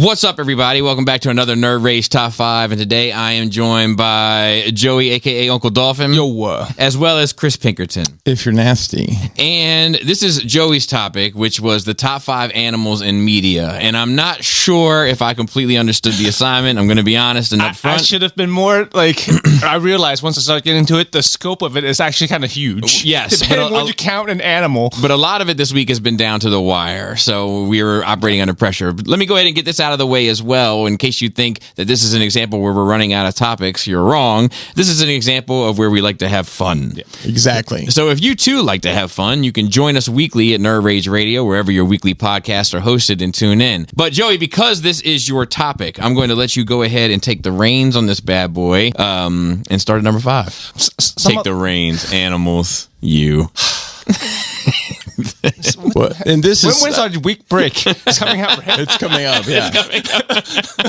What's up, everybody? Welcome back to another Nerd Rage Top 5, and today I am joined by Joey, a.k.a. Uncle Dolphin. Yo, as well as Chris Pinkerton. If you're nasty. And this is Joey's topic, which was the top 5 animals in media. And I'm not sure if I completely understood the assignment. I'm going to be honest and upfront. I should have been more, I realized once I started getting into it, the scope of it is actually kind of huge. Yes. Depending on what you count an animal. But a lot of it this week has been down to the wire, so we were operating under pressure. But let me go ahead and get this out of the way as well, in case you think that this is an example where we're running out of topics. You're wrong. This is an example of where we like to have fun. Yeah, exactly. So if you too like to have fun, you can join us weekly at Nerd Rage Radio, wherever your weekly podcasts are hosted, and tune in. But Joey, because this is your topic, I'm going to let you go ahead and take the reins on this bad boy and start at number 5. Take the reins, animals, you. What? And this is when's our week break? It's coming up. Right? It's coming up. Yeah.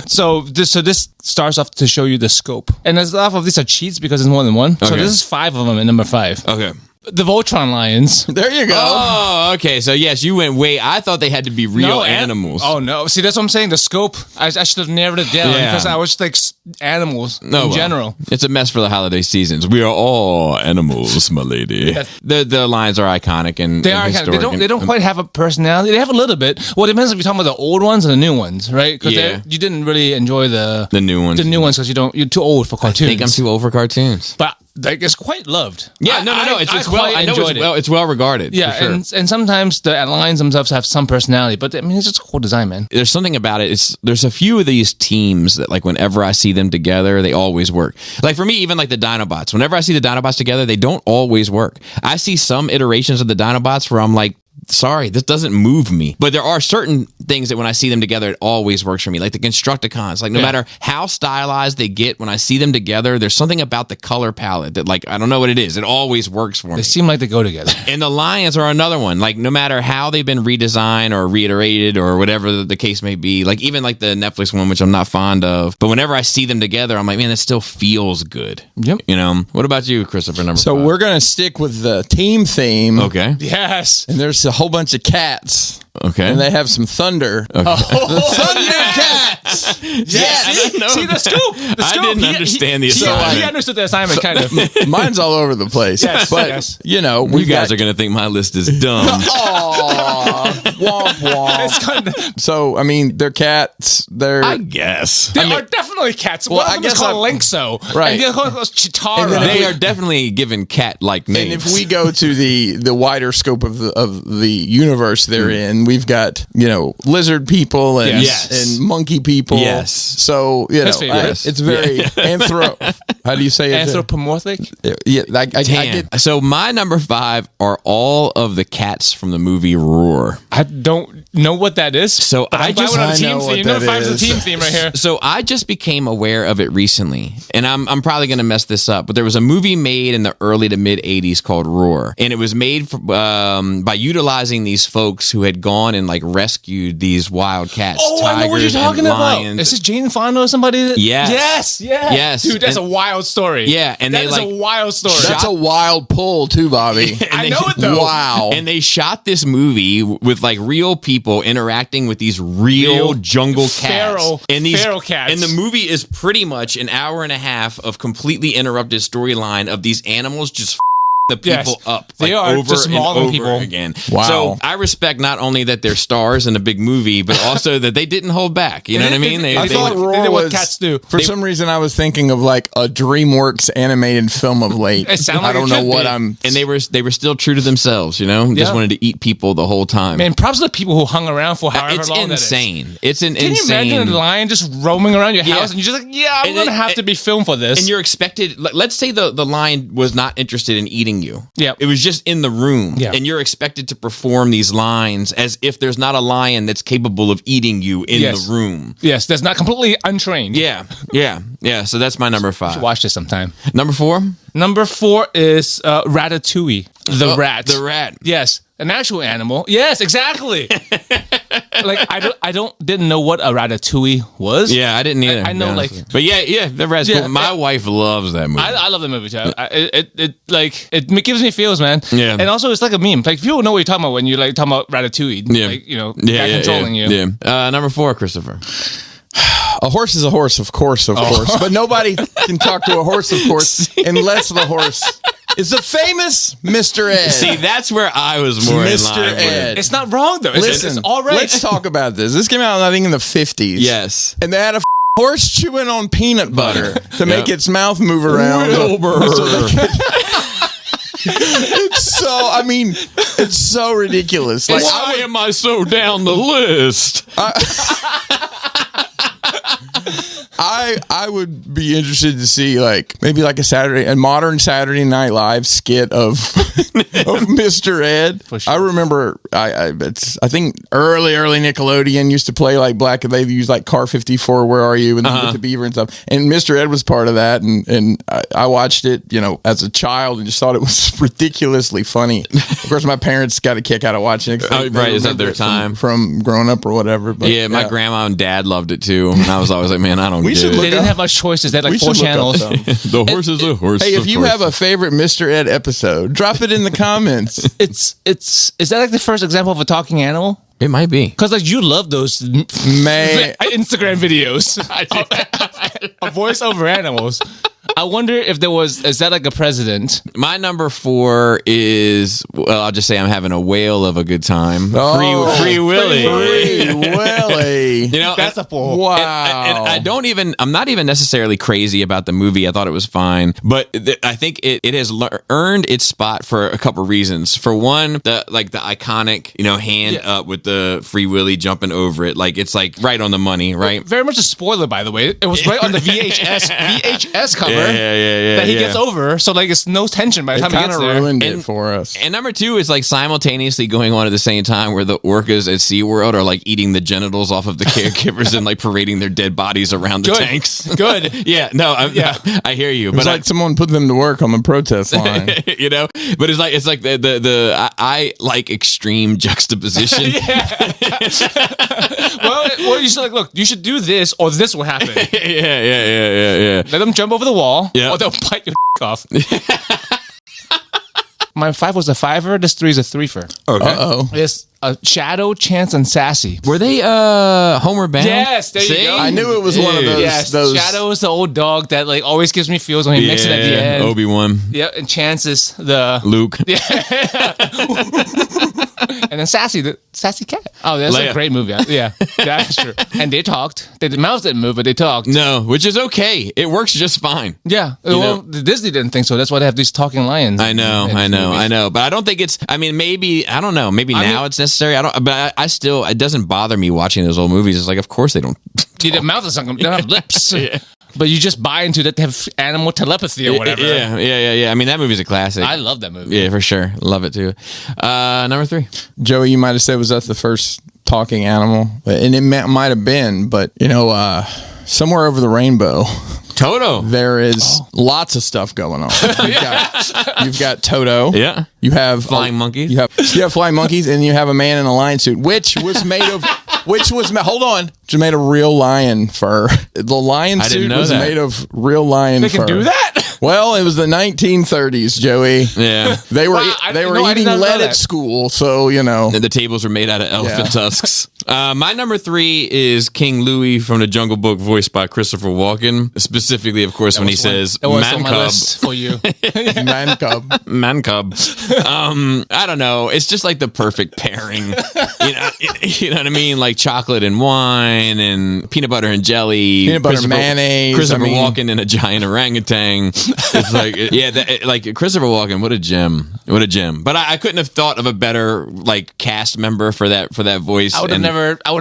So this starts off to show you the scope, and there's a lot of these are cheats because there's more than one. So this is 5 of them in number 5. Okay. The Voltron lions. There you go. Oh, okay. So yes, you went way. I thought they had to be real animals. Oh no! See, that's what I'm saying. The scope. I should have narrowed it down because I was like animals in general. It's a mess for the holiday seasons. We are all animals, my lady. The lions are iconic and they are iconic. They don't quite have a personality. They have a little bit. Well, it depends if you're talking about the old ones and the new ones, right? Because you didn't really enjoy the new ones. The new ones because you're too old for cartoons. I think I'm too old for cartoons. But it's quite loved. Yeah, no. It's well regarded. Yeah, for sure. and sometimes the lions themselves have some personality, but I mean, it's just a cool design, man. There's something about it. There's a few of these teams that, like, whenever I see them together, they always work. Like for me, even like the Dinobots. Whenever I see the Dinobots together, they don't always work. I see some iterations of the Dinobots where I'm like, sorry, this doesn't move me. But there are certain things that when I see them together, it always works for me. Like the Constructicons. Like no matter how stylized they get, when I see them together, there's something about the color palette that, like, I don't know what it is. It always works for me. They seem like they go together. And the Lions are another one. Like no matter how they've been redesigned or reiterated or whatever the case may be, like even like the Netflix one, which I'm not fond of, but whenever I see them together, I'm like, man, that still feels good. Yep. You know? What about you, Christopher, number 5? So we're going to stick with the team theme. Okay. Yes. And there's a whole bunch of cats. Okay. And they have some thunder. Okay. The Thundercats! Yes! See the scoop! I didn't understand the assignment. He understood the assignment, kind of. Mine's all over the place. Yes, but, you know, you guys are going to think my list is dumb. Aww. Womp womp. So, I mean, they're cats. I guess. They are definitely cats. Well, I guess it's called Lynxo. Right. And the other one is Chitara. They are definitely given cat-like names. And if we go to the wider scope of the universe they're in, we've got, you know, lizard people and monkey people. Yes. So, you know, it's very how do you say it? Anthropomorphic? Yeah, I get. So my number 5 are all of the cats from the movie Roar. I don't know what that is. So I know what that is. 5 is a team theme right here. So I just became aware of it recently, and I'm probably going to mess this up, but there was a movie made in the early to mid 80s called Roar, and it was made by utilizing these folks who had gone and like rescued these wild cats. Oh, I know what you're talking about. Is this Jane Fonda or somebody? Yes. Yes. Dude, that's a wild story. Yeah, and that is a wild story. That's a wild pull too, Bobby. I know it though. Wow. And they shot this movie with like real people interacting with these real jungle cats. Feral cats. And the movie is pretty much an hour and a half of completely interrupted storyline of these animals just the people up. They like, are over just and mauling over people again. Wow. So I respect not only that they're stars in a big movie, but also that they didn't hold back. You know what I mean? I thought Roar did what was, cats do. For some reason, I was thinking of like a DreamWorks animated film of late. I don't know what I'm. And they were still true to themselves. You know, just wanted to eat people the whole time. Man, props to the people who hung around for however long insane. That is. It's an Can insane. you imagine a lion just roaming around your house and you're just like, I'm gonna have to be filmed for this. And you're expected. Let's say the lion was not interested in eating you. Yeah, it was just in the room, and you're expected to perform these lines as if there's not a lion that's capable of eating you in the room. Yes, that's not completely untrained. Yeah. So that's my number 5. You should watch this sometime. Number 4? Number 4 is Ratatouille, the rat. The rat. Yes, an actual animal. Yes, exactly. Like I didn't know what a ratatouille was. Yeah, I didn't either. I know, like, but yeah, the rat's cool. My wife loves that movie. I love the movie too. It gives me feels, man. Yeah, and also it's like a meme. Like people know what you're talking about when you like talking about ratatouille. Yeah, like, guy controlling you. Yeah. Number 4, Christopher. A horse is a horse, of course, but nobody can talk to a horse, of course, unless the horse is the famous Mr. Ed. See, that's where I was more Mr. in line Ed. with. It's not wrong though. Listen, it's all right. let's talk about this. This came out, I think, in the 50s. Yes. And they had a horse chewing on peanut butter to make its mouth move around. It's so, I mean, it's so ridiculous. Like, Why am I so down the list? I would be interested to see like maybe like a modern Saturday Night Live skit of Mr. Ed. For sure. I remember I think early Nickelodeon used to play like they used like Car 54, Where Are You, and then the Beaver and stuff. And Mr. Ed was part of that, and I watched it, you know, as a child and just thought it was ridiculously funny. Of course, my parents got a kick out of watching it. Right, is that their time from growing up or whatever? But, yeah, my grandma and dad loved it too, and I was always like, man, I don't get it. They didn't have much choices. They had like 4 channels. The horse is a horse. Hey, if you have a favorite Mr. Ed episode, drop it in the comments. Is that like the first example of a talking animal? It might be. Because like you love those Instagram videos of voiceover animals. I wonder if is that like a president? My number 4 is, well, I'll just say I'm having a whale of a good time. Oh, Free Willy. Free Willy. You know, That's a 4. Wow. And I'm not even necessarily crazy about the movie. I thought it was fine, but I think it has earned its spot for a couple reasons. For one, the iconic, you know, hand up with the Free Willy jumping over it. Like, it's like right on the money, right? Very much a spoiler, by the way. It was right on the VHS cover. Yeah. That he gets over, so like it's no tension by the time he gets there. Kind of ruined it for us. And number 2 is like simultaneously going on at the same time where the orcas at SeaWorld are like eating the genitals off of the caregivers and like parading their dead bodies around the tanks. Good. Yeah, no, I hear you. It's like someone put them to work on the protest line. You know, but it's like I like extreme juxtaposition. well, you should like look. You should do this, or this will happen. Yeah. Let them jump over the wall. Yeah. Or they'll bite your off. My 5 was a 5er. This 3 is a 3-fer. Okay. Uh-oh. It's Shadow, Chance, and Sassy. Were they Homer bound? Yes, there you go. I knew it was one of those. Yes, Shadow is the old dog that like always gives me feels when he makes it at the end. Obi-Wan. Yeah, and Chance is the Luke. Yeah. And then Sassy, the sassy cat. Oh, that's Leia. a great movie. Yeah, that's true. And they talked. The mouths didn't move, but they talked. No, which is okay. It works just fine. Yeah. Well, Disney didn't think so. That's why they have these talking lions. I know. But I don't think it's. I mean, maybe I don't know. Maybe now it's necessary. I don't. But I still. It doesn't bother me watching those old movies. It's like, of course they don't. See, their mouth is something. They don't have lips. Yeah. But you just buy into that they have animal telepathy or whatever. Yeah. I mean, that movie's a classic. I love that movie. Yeah, for sure. Love it too. Number 3. Joey, you might have said, was that the first talking animal? And it might have been, but, you know, somewhere over the rainbow, Toto. there is lots of stuff going on. You've got Toto. Yeah. You have Flying monkeys. You have flying monkeys, and you have a man in a lion suit, which was made of real lion fur. The lion suit was made of real lion fur. They can do that? Well, it was the 1930s, Joey. Yeah. They were eating lead at school, so, you know. And the tables were made out of elephant tusks. My number 3 is King Louie from the Jungle Book, voiced by Christopher Walken. Specifically, of course, when he says man cub for you. Man cub. Man cub. I don't know. It's just like the perfect pairing. You know what I mean? Like chocolate and wine and peanut butter and jelly. Peanut butter mayonnaise. Christopher Walken and a giant orangutan. It's like, like Christopher Walken, what a gem. What a gem. But I couldn't have thought of a better like cast member for that voice. I would have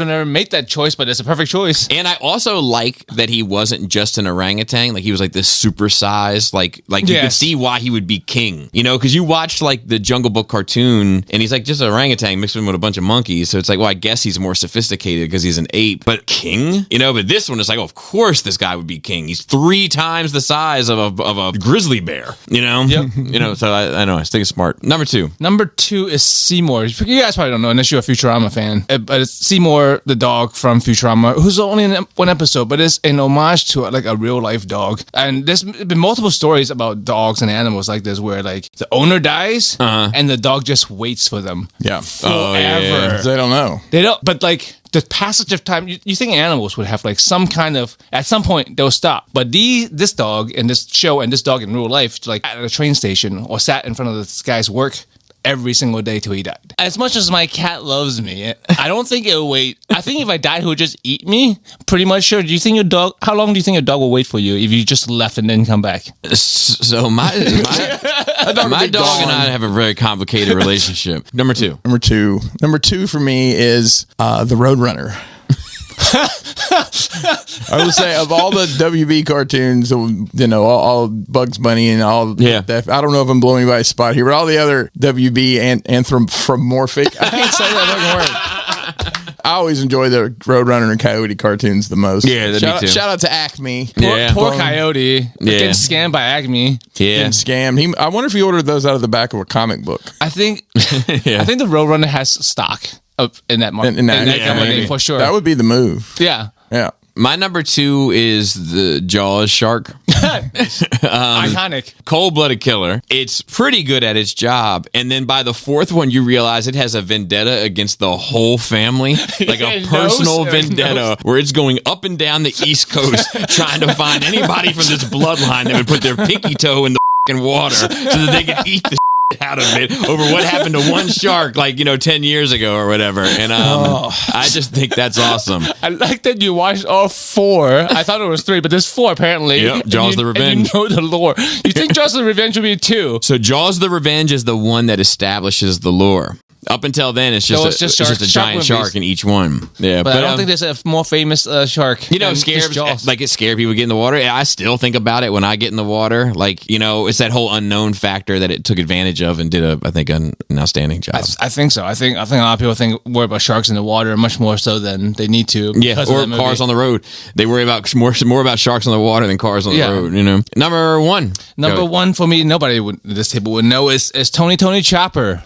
never made that choice, but it's a perfect choice. And I also like that he wasn't just an orangutan. Like he was like this supersized, like you could see why he would be king. You know, because you watched like the Jungle Book cartoon and he's like just an orangutan mixed in with a bunch of monkeys. So it's like, well, I guess he's more sophisticated because he's an ape. But king? You know, but this one is like, oh, of course this guy would be king. He's 3 times the size of a grizzly bear. You know? Yep. You know, so I know. I think it's smart. Number 2. Number 2 is Seymour. You guys probably don't know unless you're a Futurama fan. But it's Seymour, the dog from Futurama, who's only in one episode, but it's an homage to like a real life dog. And there's been multiple stories about dogs and animals like this where like the owner dies and the dog just waits for them. Yeah. Forever. They don't know. They don't, but like the passage of time, you think animals would have like some kind of, at some point they'll stop. But this dog in this show and this dog in real life, like at a train station or sat in front of this guy's work every single day till he died. As much as my cat loves me, I don't think it'll wait. I think if I died, he would just eat me. Pretty much sure. Do you think how long do you think your dog will wait for you if you just left and then come back? So my dog and I have a very complicated relationship. Number two for me is the Roadrunner. I would say of all the WB cartoons, all Bugs Bunny and all that, I don't know if I'm blowing anybody's spot here, but all the other WB and anthropomorphic, I can't say that fucking word. I always enjoy the Roadrunner and Coyote cartoons the most. Yeah, me too. Shout out to Acme. Poor Coyote. Getting scammed by Acme. Yeah. Getting scammed. I wonder if he ordered those out of the back of a comic book. I think the Roadrunner has stock in that market. In that company, for sure. That would be the move. Yeah. Yeah. My number two is the Jaws shark. Iconic. Cold-blooded killer. It's pretty good at its job. And then by the fourth one, you realize it has a vendetta against the whole family. Like a personal vendetta where it's going up and down the East Coast trying to find anybody from this bloodline that would put their pinky toe in the fucking water so that they could eat the out of it over what happened to one shark 10 years ago or whatever. And I just think that's awesome. I like that you watched all four. I thought it was three, but there's four apparently. Yep, Jaws the Revenge. And you know the lore. You think Jaws the Revenge would be two? So Jaws the Revenge is the one that establishes the lore. Up until then, it's just a giant shark in each one. Yeah, but I don't think there's a more famous shark. It scared people to get in the water. I still think about it when I get in the water. It's that whole unknown factor that it took advantage of and did an outstanding job. I think so. I think a lot of people worry about sharks in the water much more so than they need to. Yeah, or cars on the road. They worry about more about sharks on the water than cars on the road. Number one. Number one for me, nobody would this table would know is Tony Chopper.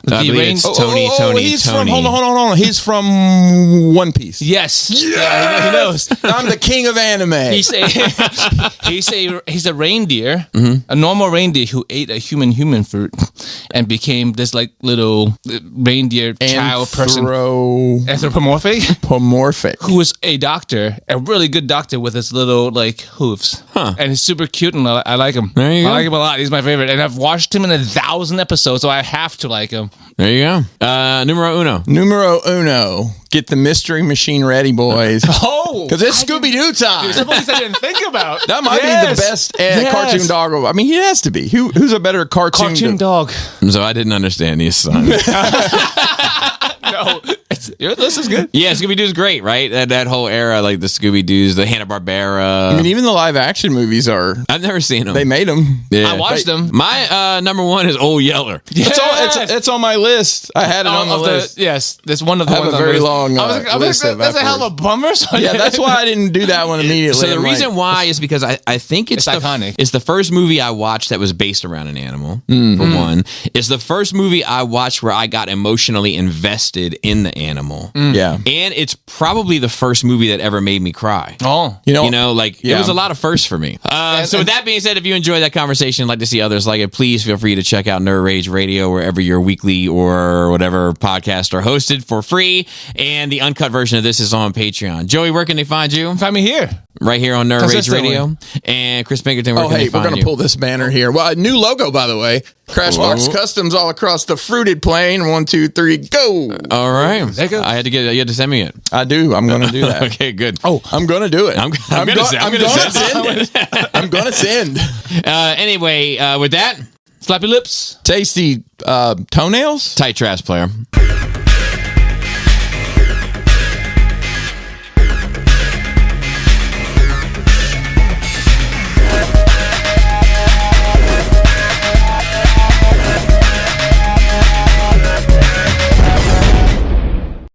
He's from hold on. He's from One Piece. Yes. Yeah, he knows. I'm the king of anime. He's a reindeer, a normal reindeer who ate a human fruit and became this little reindeer child person. Anthropomorphic. Who was a doctor, a really good doctor with his little hooves. Huh. And he's super cute and I like him. There you go. I like him a lot. He's my favorite. And I've watched him in 1,000 episodes, so I have to like him. There you go. Numero uno. Get the mystery machine ready, boys. Because it's Scooby-Doo time. There's something I didn't think about. That might be the best cartoon dog. I mean, he has to be. Who's a better cartoon dog? So I didn't understand these songs. No. This is good. Yeah, Scooby-Doo's great, right? That whole era, like the Scooby-Doos, the Hanna-Barbera. I mean, even the live-action movies are... I've never seen them. They made them. Yeah. I watched them. My number one is Old Yeller. Yes. It's on my list. I had it on the list. Yes, that's one of the ones on the list. I have a very long list of that's a hell of a bummer. Yeah, that's why I didn't do that one immediately. So the reason why is because I think it's iconic. It's the first movie I watched that was based around an animal, for one. It's the first movie I watched where I got emotionally invested in the animal. Yeah. And it's probably the first movie that ever made me cry. Oh. It was a lot of firsts for me. So with that being said, if you enjoyed that conversation and like to see others like it, please feel free to check out Nerd Rage Radio wherever your weekly or whatever podcasts are hosted for free. And the uncut version of this is on Patreon. Joey, where can they find you? Find me here. Right here on Nerd Rage Radio. And Chris Pinkerton, where can they find you? We're going to pull this banner here. Well, a new logo, by the way. Crashbox Customs all across the fruited plain. 1, 2, 3, go. All right. There you go. You had to send me it. I do. I'm going to do that. Okay, good. I'm going to do it. I'm going to send it. I'm going to send. Anyway, with that, slappy lips. Tasty toenails. Tight trash player.